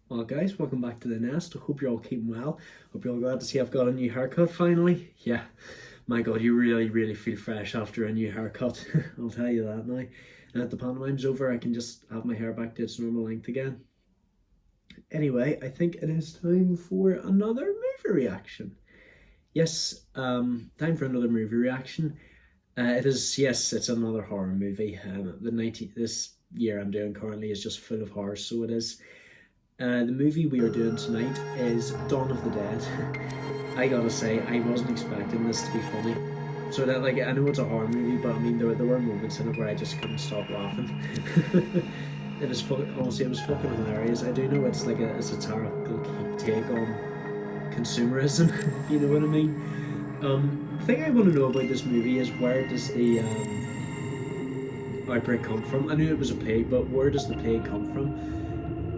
Well, guys, welcome back to the nest. I hope you're all keeping well. Hope you're all glad to see I've got a new haircut finally. Yeah, my God, you really feel fresh after a new haircut. I'll tell you that now. And at the pantomime's over, I can just have my hair back to its normal length again. Anyway, I think it is time for another movie reaction. Yes, time for another movie reaction. It is, yes, it's another horror movie. This year I'm doing currently is just full of horror, so it is. The movie we are doing tonight is Dawn of the Dead. I gotta say, I wasn't expecting this to be funny. So that, like, I know it's a horror movie, but I mean, there were moments in it where I just couldn't stop laughing. Honestly, it was fucking hilarious. I do know it's like a satirical take on consumerism, if you know what I mean. The thing I want to know about this movie is, where does the outbreak come from? I knew it was a plague, but where does the plague come from?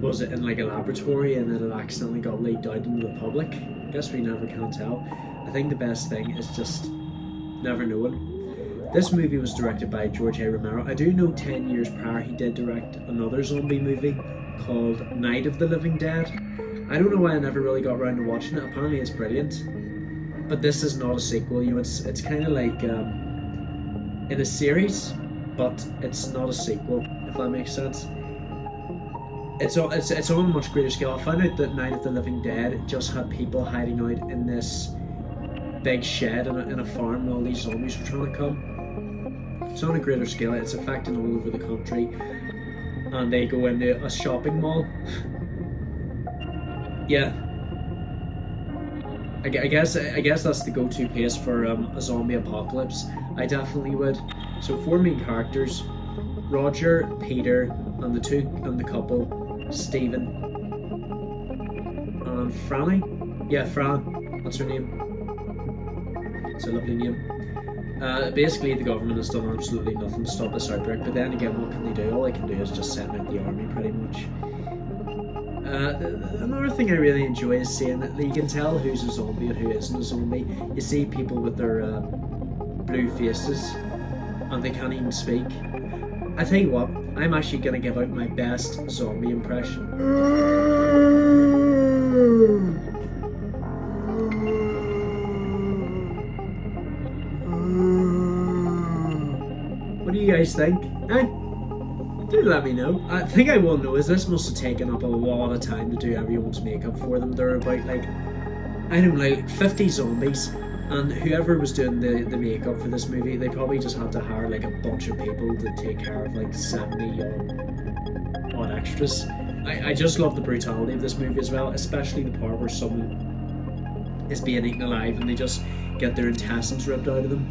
Was it in like a laboratory and then it accidentally got leaked out into the public? I guess we never can tell. I think the best thing is just never knowing. This movie was directed by George A. Romero. I do know 10 years prior he did direct another zombie movie called Night of the Living Dead. I don't know why I never really got around to watching it. Apparently it's brilliant. But this is not a sequel. It's kind of like in a series, but it's not a sequel, if that makes sense. It's on a much greater scale. I found out that Night of the Living Dead just had people hiding out in this big shed in a farm where all these zombies were trying to come. It's on a greater scale. It's affecting all over the country, and they go into a shopping mall. Yeah, I guess that's the go-to place for a zombie apocalypse. I definitely would. So four main characters: Roger, Peter, and the couple. Stephen and Franny. Yeah, Fran. That's her name. It's a lovely name. Basically, the government has done absolutely nothing to stop this outbreak. But then again, what can they do? All they can do is just send out the army, pretty much. Another thing I really enjoy is seeing that you can tell who's a zombie and who isn't a zombie. You see people with their blue faces, and they can't even speak. I tell you what, I'm actually going to give out my best zombie impression. What do you guys think? Eh? Do let me know. I think I will know is this must have taken up a lot of time to do everyone's makeup for them. They're about like, I don't know, like 50 zombies. And whoever was doing the makeup for this movie, they probably just had to hire like a bunch of people to take care of like 70 odd extras. I just love the brutality of this movie as well, especially the part where someone is being eaten alive and they just get their intestines ripped out of them.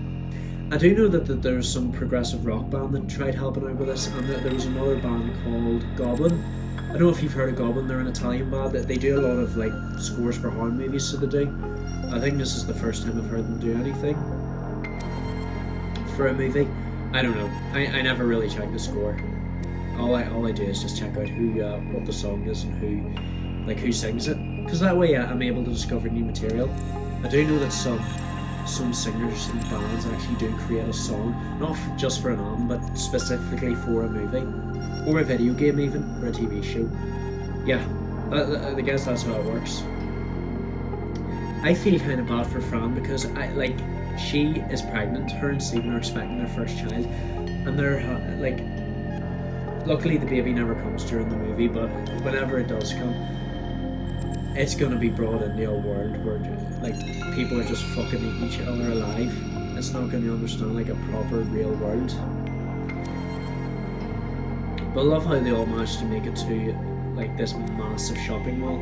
I do know that there's some progressive rock band that tried helping out with this, and that there was another band called Goblin. I don't know if you've heard of Goblin. They're an Italian band. They do a lot of like scores for horror movies, so they do. I think this is the first time I've heard them do anything for a movie. I don't know. I never really check the score. All I do is just check out who what the song is and who sings it, because that way I'm able to discover new material. I do know that some singers and bands actually do create a song, not just for an album, but specifically for a movie or a video game, even, or a TV show. Yeah, I guess that's how it works. I feel kind of bad for Fran because she is pregnant. Her and Stephen are expecting their first child, and they're like, luckily the baby never comes during the movie, but whenever it does come, it's gonna be brought into a world where like people are just fucking eating each other alive. It's not gonna understand like a proper real world. But I love how they all managed to make it to like this massive shopping mall.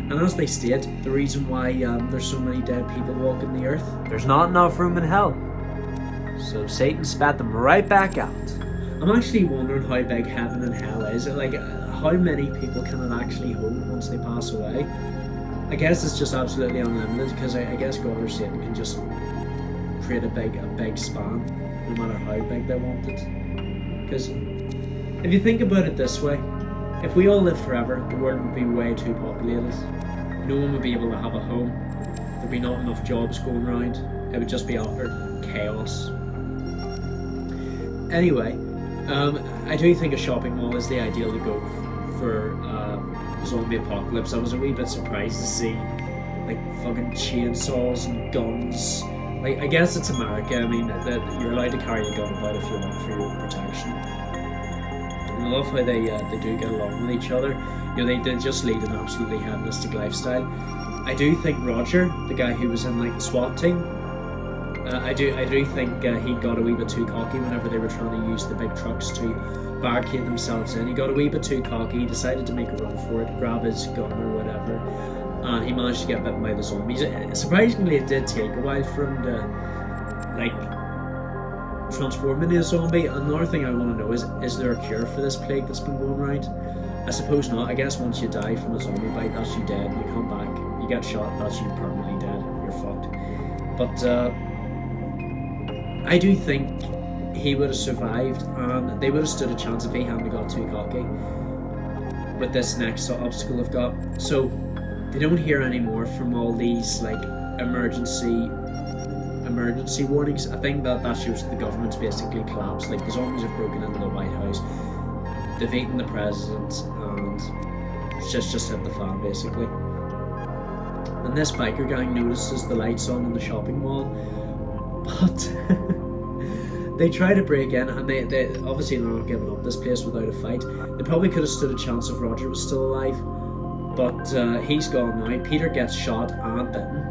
And as they state, the reason why there's so many dead people walking the earth, there's not enough room in hell. So Satan spat them right back out. I'm actually wondering how big heaven and hell is. Like, how many people can it actually hold once they pass away? I guess it's just absolutely unlimited, because I guess God or Satan can just create a big span, no matter how big they want it. Because if you think about it this way, if we all lived forever, the world would be way too populated. No one would be able to have a home. There'd be not enough jobs going around. It would just be utter chaos. Anyway, I do think a shopping mall is the ideal to go for zombie apocalypse, I was a wee bit surprised to see like fucking chainsaws and guns. Like, I guess it's America. I mean, that you're allowed to carry a gun about if you want for your own protection. And I love how they do get along with each other. You know, they just lead an absolutely hedonistic lifestyle. I do think Roger, the guy who was in like the SWAT team, I do think he got a wee bit too cocky whenever they were trying to use the big trucks to barricade themselves in. He got a wee bit too cocky. He decided to make a run for it, grab his gun or whatever, and he managed to get bitten by the zombies. Surprisingly, it did take a while for him to like transform into a zombie. Another thing I want to know is there a cure for this plague that's been going around? I suppose not. I guess once you die from a zombie bite, that's you dead. You come back. You get shot, that's you permanently dead. You're fucked. But I do think he would have survived, and they would have stood a chance if he hadn't got too cocky with this next obstacle they've got. So they don't hear any more from all these like emergency warnings. I think that shows that the government's basically collapsed. Like, the zombies have broken into the White House, they've eaten the president, and it's just hit the fan basically. And this biker gang notices the lights on in the shopping mall, but they try to break in, and they obviously they're not giving up this place without a fight. They probably could have stood a chance if Roger was still alive, but he's gone now. Peter gets shot and bitten.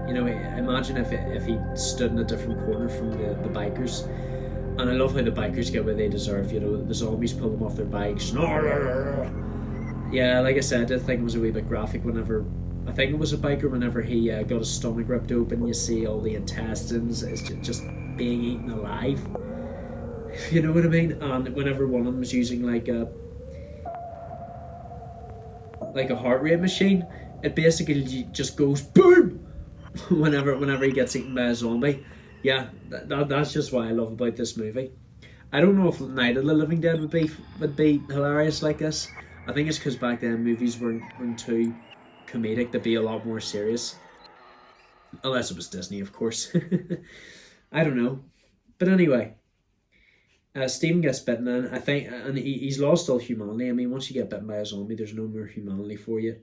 You know, imagine if he stood in a different corner from the bikers. And I love how the bikers get what they deserve. You know, the zombies pull them off their bikes. Yeah, like I said, I think it was a wee bit graphic whenever, I think it was a biker, whenever he got his stomach ripped open, you see all the intestines, it's just being eaten alive. You know what I mean? And whenever one of them was using like a heart rate machine, it basically just goes boom whenever he gets eaten by a zombie. Yeah, that's just what I love about this movie. I don't know if Night of the Living Dead would be hilarious like this. I think it's because back then movies weren't too comedic to be a lot more serious. Unless it was Disney, of course. I don't know. But anyway, Stephen gets bitten, and I think, and he's lost all humanity. I mean, once you get bitten by a zombie, there's no more humanity for you.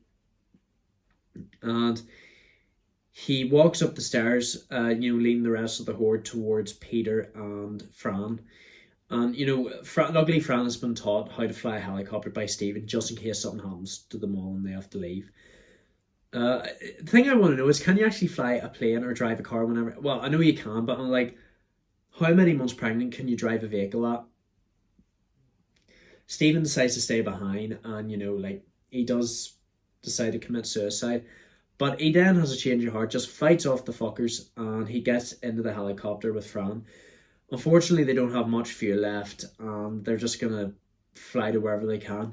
And he walks up the stairs, leading the rest of the horde towards Peter and Fran. And, luckily Fran has been taught how to fly a helicopter by Stephen, just in case something happens to them all and they have to leave. The thing I want to know is, can you actually fly a plane or drive a car whenever? Well, I know you can, but I'm like, how many months pregnant can you drive a vehicle at? Stephen decides to stay behind, and, he does decide to commit suicide. But he then has a change of heart, just fights off the fuckers, and he gets into the helicopter with Fran. Unfortunately, they don't have much fuel left, and they're just going to fly to wherever they can.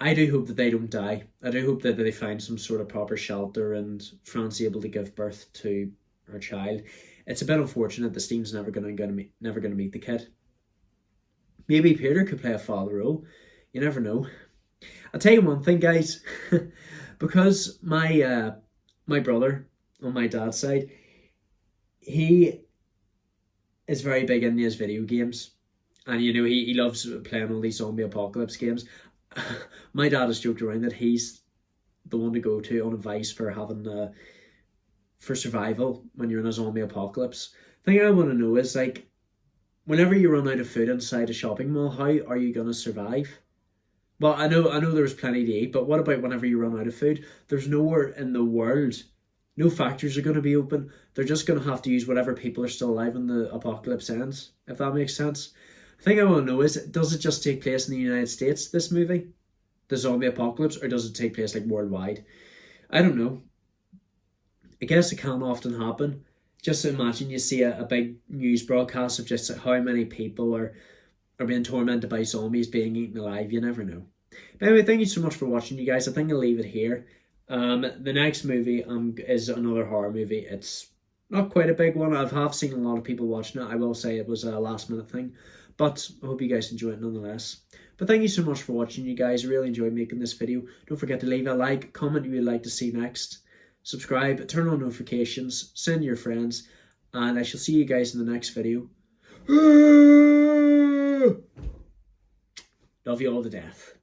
I do hope that they don't die. I do hope that they find some sort of proper shelter, and Fran's able to give birth to her child. It's a bit unfortunate that Steve's never going to meet the kid. Maybe Peter could play a father role. You never know. I'll tell you one thing, guys. Because my brother on my dad's side, he is very big into his video games, and he loves playing all these zombie apocalypse games. My dad has joked around that he's the one to go to on advice for having for survival when you're in a zombie apocalypse. The thing I want to know is, like, whenever you run out of food inside a shopping mall, how are you going to survive? Well, I know there's plenty to eat, but what about whenever you run out of food? There's nowhere in the world, no factories are going to be open. They're just going to have to use whatever people are still alive when the apocalypse ends, if that makes sense. The thing I want to know is, does it just take place in the United States, this movie, the zombie apocalypse, or does it take place like worldwide? I don't know. I guess it can often happen. Just imagine you see a big news broadcast of just how many people are being tormented by zombies being eaten alive. You never know. But anyway, thank you so much for watching, you guys. I think I'll leave it here. The next movie is another horror movie. It's not quite a big one. I have seen a lot of people watching it. I will say it was a last minute thing, but I hope you guys enjoy it nonetheless. But thank you so much for watching, you guys. I really enjoyed making this video. Don't forget to leave a like, comment who you'd like to see next, subscribe, turn on notifications, send your friends, and I shall see you guys in the next video. Love you all to death.